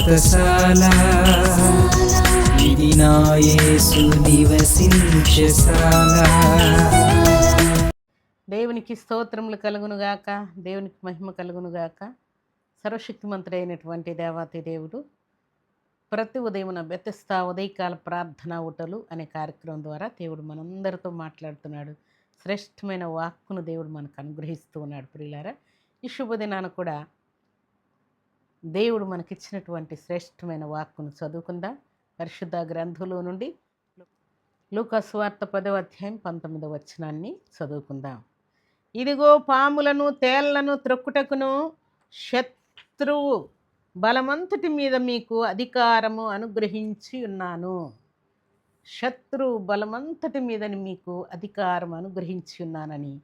వ్రతశాల ఇది నా యేసు నివసించశాల. దేవునికి స్తోత్రములు కలుగునుగాక, దేవునికి మహిమ కలుగునుగాక. సర్వశక్తిమంతుడైనటువంటి దేవాతి దేవుడు ప్రతి ఉదయమున బెతెస్దా ఉదయకాల ప్రార్థనా ఊటలు అనే కార్యక్రమం ద్వారా దేవుడు మనందరితో మాట్లాడుతున్నాడు. శ్రేష్టమైన వాక్కును దేవుడు మనకు అనుగ్రహిస్తూ ఉన్నాడు. ప్రియులారా, ఈ శుభదినాన కూడా దేవుడు మనకిచ్చినటువంటి శ్రేష్టమైన వాక్కును చదువుకుందాం. పరిశుద్ధ గ్రంథంలో నుండి లూకా సువార్త 10వ అధ్యాయం 19వ వచనాన్ని చదువుకుందాం. ఇదిగో పాములను తేళ్లను త్రొక్కుటకును శత్రువు బలమంతటి మీద మీకు అధికారము అనుగ్రహించి ఉన్నాను. శత్రువు బలమంతటి మీద మీకు అధికారం అనుగ్రహించి ఉన్నానని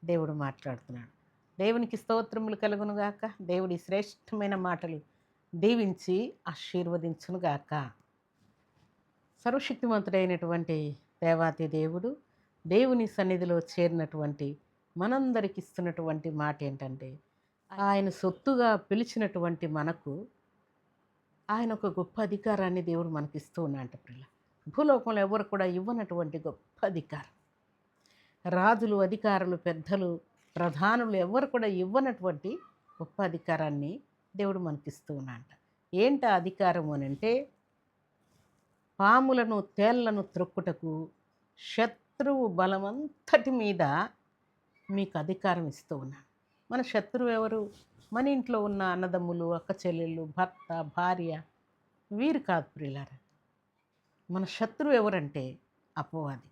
దేవుడు మాట్లాడుతున్నాడు. దేవునికి స్తోత్రములు కలుగునుగాక. దేవుడి శ్రేష్టమైన మాటలు దీవించి ఆశీర్వదించునుగాక. సర్వశక్తిమంతుడైనటువంటి దేవాతి దేవుడు దేవుని సన్నిధిలో చేరినటువంటి మనందరికి ఇస్తున్నటువంటి మాట ఏంటంటే, ఆయన సొత్తుగా పిలిచినటువంటి మనకు ఆయన ఒక గొప్ప అధికారాన్ని దేవుడు మనకిస్తూ ఉన్నాడంట. పిల్ల భూలోకంలో ఎవరు కూడా ఇవ్వనటువంటి గొప్ప అధికారం. రాజులు, అధికారులు, పెద్దలు, ప్రధానులు ఎవరు కూడా ఇవ్వనటువంటి గొప్ప అధికారాన్ని దేవుడు మనకిస్తూ ఉన్నాడంట. ఏంట అధికారము అని అంటే, పాములను తేళ్లను త్రొక్కుటకు శత్రువు బలమంతటి మీద మీకు అధికారం ఇస్తూ ఉన్నాను. మన శత్రువు ఎవరు? మన ఇంట్లో ఉన్న అన్నదమ్ములు, అక్క చెల్లెళ్ళు, భర్త, భార్య, వీరు కాదు ప్రియులారా. మన శత్రువు ఎవరంటే అపవాది.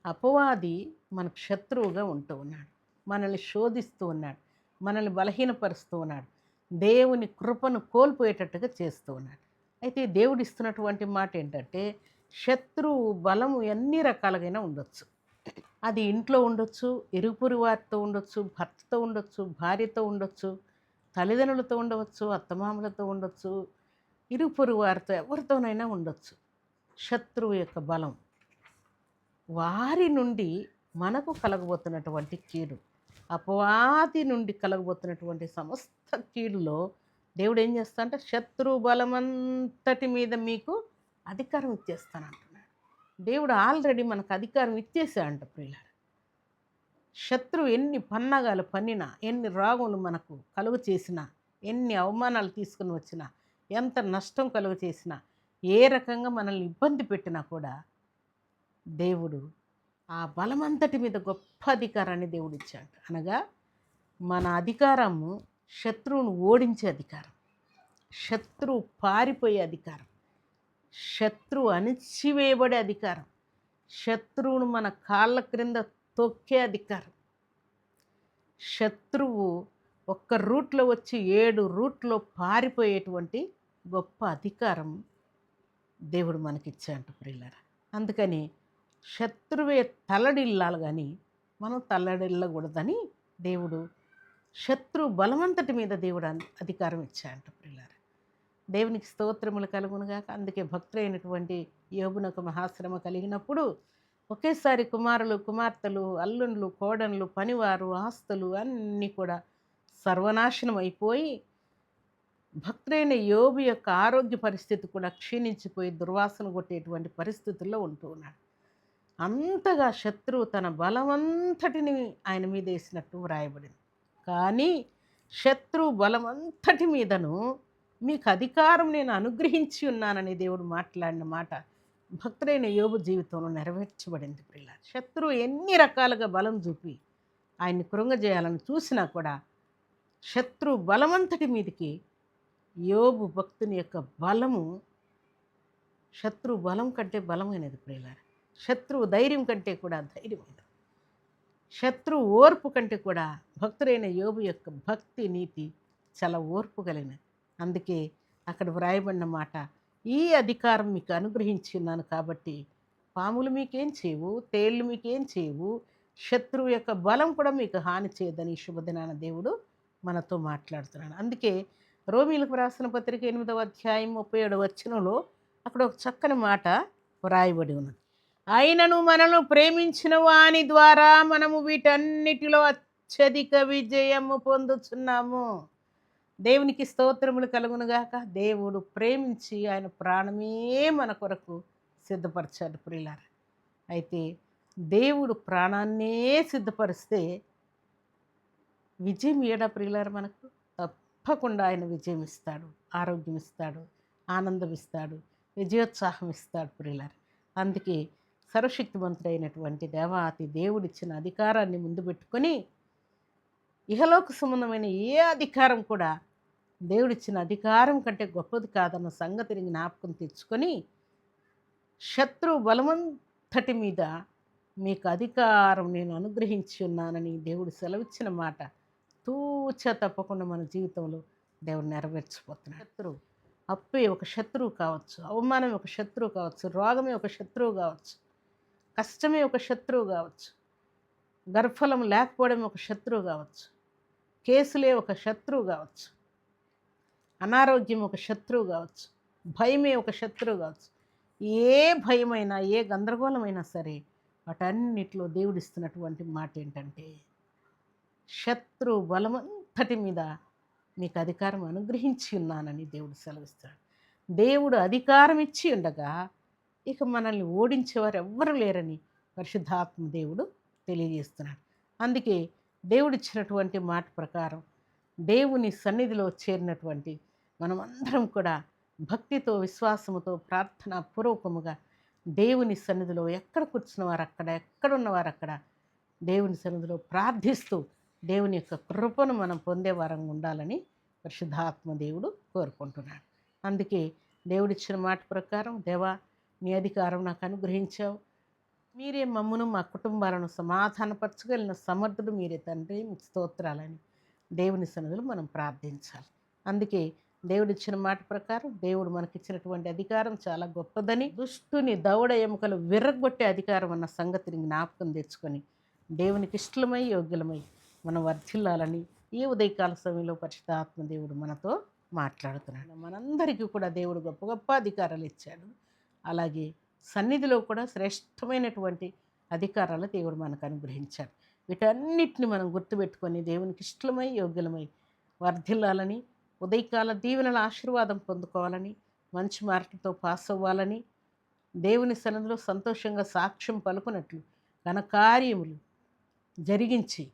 అపవాది మనకు శత్రువుగా ఉంటూ ఉన్నాడు. మనల్ని శోధిస్తూ ఉన్నాడు, మనల్ని బలహీనపరుస్తూ ఉన్నాడు, దేవుని కృపను కోల్పోయేటట్టుగా చేస్తూ ఉన్నాడు. అయితే దేవుడు ఇస్తున్నటువంటి మాట ఏంటంటే, శత్రువు బలము ఎన్ని రకాలుగా ఉండొచ్చు. అది ఇంట్లో ఉండొచ్చు, ఇరుగుపొరుగు వారితో ఉండొచ్చు, భర్తతో ఉండొచ్చు, భార్యతో ఉండొచ్చు, తల్లిదండ్రులతో ఉండవచ్చు, అత్తమామలతో ఉండొచ్చు, ఇరుగుపొరుగు వారితో ఎవరితోనైనా ఉండొచ్చు. శత్రువు యొక్క బలం, వారి నుండి మనకు కలగబోతున్నటువంటి కీడు, అపవాది నుండి కలగబోతున్నటువంటి సమస్త కీడులో దేవుడు ఏం చేస్తాడంటే, శత్రువు బలమంతటి మీద మీకు అధికారం ఇచ్చేస్తానంటున్నాడు. దేవుడు ఆల్రెడీ మనకు అధికారం ఇచ్చేసాడంట ప్రియులారా. శత్రువు ఎన్ని పన్నాగాలు పన్నినా, ఎన్ని రాగులు మనకు కలుగు చేసినా, ఎన్ని అవమానాలు తీసుకుని వచ్చినా, ఎంత నష్టం కలుగు చేసినా, ఏ రకంగా మనల్ని ఇబ్బంది పెట్టినా కూడా దేవుడు ఆ బలమంతటి మీద గొప్ప అధికారాన్ని దేవుడు ఇచ్చాడు. అనగా మన అధికారము శత్రువును ఓడించే అధికారం, శత్రువు పారిపోయే అధికారం, శత్రువు అణిచివేయబడే అధికారం, శత్రువును మన కాళ్ళ క్రింద తొక్కే అధికారం, శత్రువు ఒక్క రూట్లో వచ్చి 7 రూట్లో పారిపోయేటువంటి గొప్ప అధికారం దేవుడు మనకిచ్చాడు ప్రియులారా. అందుకని శత్రువే తల్లడిల్లాలి కానీ మనం తల్లడిల్లకూడదని దేవుడు శత్రు బలమంతటి మీద దేవుడు అధికారం ఇచ్చాడంట ప్రియులారా. దేవునికి స్తోత్రములు కలుగునుగాక. అందుకే భక్తులైనటువంటి యోబునకు మహాశ్రమ కలిగినప్పుడు ఒకేసారి కుమారులు, కుమార్తెలు, అల్లుండ్లు, కోడన్లు, పనివారు, ఆస్తులు అన్నీ కూడా సర్వనాశనం అయిపోయి భక్తుడైన యోబు యొక్క ఆరోగ్య పరిస్థితి కూడా క్షీణించిపోయి దుర్వాసన కొట్టేటువంటి పరిస్థితుల్లో ఉంటూ ఉన్నాడు. అంతగా శత్రువు తన బలమంతటిని ఆయన మీద వేసినట్టు వ్రాయబడింది. కానీ శత్రువు బలమంతటి మీదను మీకు అధికారం నేను అనుగ్రహించి ఉన్నానని దేవుడు మాట్లాడిన మాట భక్తుడైన యోబు జీవితంలో నెరవేర్చబడింది ప్రియులారా. శత్రువు ఎన్ని రకాలుగా బలం చూపి ఆయన్ని కృంగజేయాలని చూసినా కూడా శత్రువు బలమంతటి మీదకి యోబు భక్తుని యొక్క బలము శత్రువు బలం కంటే బలమైనది ప్రియులారా. శత్రువు ధైర్యం కంటే కూడా ధైర్యమైనది. శత్రువు ఓర్పు కంటే కూడా భక్తుడైన యోబు యొక్క భక్తి, నీతి చాలా ఓర్పు కలిగినది. అందుకే అక్కడ వ్రాయబడిన మాట, ఈ అధికారం మీకు అనుగ్రహించి ఉన్నాను కాబట్టి పాములు మీకేం చేయవు, తేళ్ళు మీకేం చేయవు, శత్రువు యొక్క బలం కూడా మీకు హాని చేయదని శుభదినాన దేవుడు మనతో మాట్లాడుతున్నాడు. అందుకే రోమీలకు రాసిన పత్రిక 8వ అధ్యాయం 37వ వచనంలో అక్కడ ఒక చక్కని మాట వ్రాయబడి ఉన్నది. ఆయనను మనను ప్రేమించిన వాని ద్వారా మనము వీటన్నిటిలో అత్యధిక విజయము పొందుతున్నాము. దేవునికి స్తోత్రములు కలుగునుగాక. దేవుడు ప్రేమించి ఆయన ప్రాణమే మన కొరకు సిద్ధపరిచాడు ప్రియులారా. అయితే దేవుడు ప్రాణాన్నే సిద్ధపరిస్తే విజయం ఏడా ప్రియులారా? మనకు తప్పకుండా ఆయన విజయం ఇస్తాడు, ఆరోగ్యం ఇస్తాడు, ఆనందం ఇస్తాడు, విజయోత్సాహం ఇస్తాడు ప్రియులారా. అందుకే సర్వశక్తివంతుడైనటువంటి దేవాతి దేవుడిచ్చిన అధికారాన్ని ముందు పెట్టుకొని ఇహలోక సంబంధమైన ఏ అధికారం కూడా దేవుడిచ్చిన అధికారం కంటే గొప్పది కాదన్న సంగతిని జ్ఞాపకం తెచ్చుకొని శత్రు బలమంతటి మీద మీకు అధికారం నేను అనుగ్రహించి ఉన్నానని దేవుడు సెలవిచ్చిన మాట తూచ తప్పకుండా మన జీవితంలో దేవుడు నెరవేర్చిపోతున్నాడు. శత్రువు అప్పే ఒక శత్రువు కావచ్చు, అవమానం ఒక శత్రువు కావచ్చు, రోగమే ఒక శత్రువు కావచ్చు, కష్టమే ఒక శత్రువు కావచ్చు, గర్భఫలం లేకపోవడం ఒక శత్రువు కావచ్చు, కేసులే ఒక శత్రువు కావచ్చు, అనారోగ్యం ఒక శత్రువు కావచ్చు, భయమే ఒక శత్రువు కావచ్చు. ఏ భయమైనా ఏ గందరగోళమైనా సరే వాటన్నిటిలో దేవుడిస్తున్నటువంటి మాట ఏంటంటే శత్రు బలమంతటి మీద మీకు అధికారం అనుగ్రహించి ఉన్నానని దేవుడు సెలవిస్తాడు. దేవుడు అధికారం ఇచ్చి ఉండగా ఇక మనల్ని ఓడించేవారు ఎవ్వరు లేరని పరిశుద్ధాత్మ దేవుడు తెలియజేస్తున్నాడు. అందుకే దేవుడిచ్చినటువంటి మాట ప్రకారం దేవుని సన్నిధిలో చేరినటువంటి మనమందరం కూడా భక్తితో విశ్వాసముతో ప్రార్థనాపూర్వకముగా దేవుని సన్నిధిలో ఎక్కడ కూర్చున్న వారు అక్కడ, ఎక్కడున్నవారు అక్కడ దేవుని సన్నిధిలో ప్రార్థిస్తూ దేవుని యొక్క కృపను మనం పొందేవారంగా ఉండాలని పరిశుద్ధాత్మ దేవుడు కోరుకుంటున్నాడు. అందుకే దేవుడిచ్చిన మాట ప్రకారం దేవా నీ అధికారం నాకు అనుగ్రహించావు, మీరే మమ్మును మా కుటుంబాలను సమాధానపరచగలిగిన సమర్థుడు మీరే తండ్రి, మీకు స్తోత్రాలని దేవుని సన్నిధిలో మనం ప్రార్థించాలి. అందుకే దేవుడిచ్చిన మాట ప్రకారం దేవుడు మనకిచ్చినటువంటి అధికారం చాలా గొప్పదని, దుష్టుని దవడ ఎముకలు విర్రగొట్టే అధికారం అన్న సంగతిని జ్ఞాపకం తెచ్చుకొని దేవునికి ఇష్టలమై యోగ్యులమై మనం వర్ధిల్లాలని ఈ ఉదయకాల సమయంలో పరిశుద్ధాత్మ దేవుడు మనతో మాట్లాడుతున్నాడు. మనందరికీ కూడా దేవుడు గొప్ప గొప్ప అధికారాలు ఇచ్చాడు. అలాగే సన్నిధిలో కూడా శ్రేష్టమైనటువంటి అధికారాలు దేవుడు మనకు అనుగ్రహించాడు. వీటన్నిటిని మనం గుర్తుపెట్టుకొని దేవునికి ఇష్టలమై యోగ్యులమై వర్ధిల్లాలని, ఉదయకాల దీవెనల ఆశీర్వాదం పొందుకోవాలని, మంచి మార్కులతో పాస్ అవ్వాలని, దేవుని సన్నిధిలో సంతోషంగా సాక్ష్యం పలుకున్నట్లు ఘనకార్యములు జరిగించి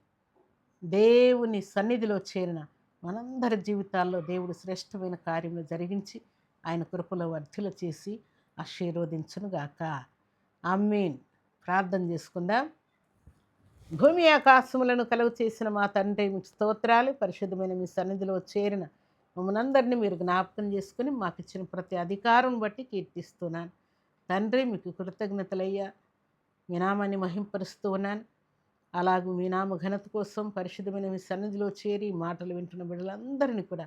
దేవుని సన్నిధిలో చేరిన మనందరి జీవితాల్లో దేవుడు శ్రేష్టమైన కార్యములు జరిగించి ఆయన కృపలో వర్ధిల చేసి ఆశీర్వదించునుగాక. ఆమేన్. ప్రార్థన చేసుకుందాం. భూమి ఆకాశములను కలుగు చేసిన మా తండ్రి మీకు స్తోత్రాలు. పరిశుద్ధమైన మీ సన్నిధిలో చేరిన మమ్మల్ని మీరు జ్ఞాపకం చేసుకుని మాకు ఇచ్చిన ప్రతి అధికారం బట్టి కీర్తిస్తున్నాను తండ్రి. మీకు కృతజ్ఞతలయ్యా. మీ నామాన్ని మహింపరుస్తూ ఉన్నాను. అలాగే మీ నామ ఘనత కోసం పరిశుద్ధమైన మీ సన్నిధిలో చేరి మాటలు వింటున్న బిడ్డలందరినీ కూడా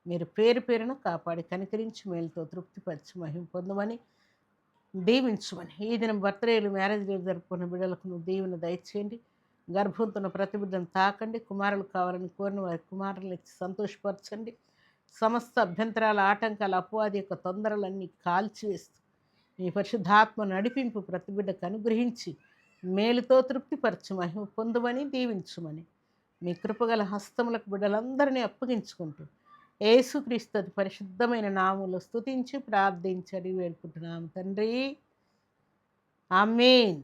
మీరు పేరు పేరున కాపాడి కనికరించి మేలుతో తృప్తిపరిచి మహిమ పొందమని దీవించమని, ఈ దినం బర్త్డేలు మ్యారేజ్ డేలు జరుపుకున్న బిడ్డలకు నువ్వు దీవెన దయచేయండి. గర్భంతో ఉన్న ప్రతి బిడ్డను తాకండి. కుమారులు కావాలని కోరిన వారి కుమారులను ఇచ్చి సంతోషపరచండి. సమస్త అభ్యంతరాల ఆటంకాల అపవాది యొక్క తొందరలన్నీ కాల్చివేస్తూ మీ పరిశుద్ధాత్మ నడిపింపు ప్రతి బిడ్డకు అనుగ్రహించి మేలుతో తృప్తిపరచు మహిమ పొందుమని దీవించుమని మీ కృపగల హస్తములకు బిడ్డలందరినీ అప్పగించుకుంటూ యేసుక్రీస్తు అతి పరిశుద్ధమైన నామములో స్తుతించి ప్రార్థించడి వేడుకుంటున్నాము తండ్రి. ఆమేన్.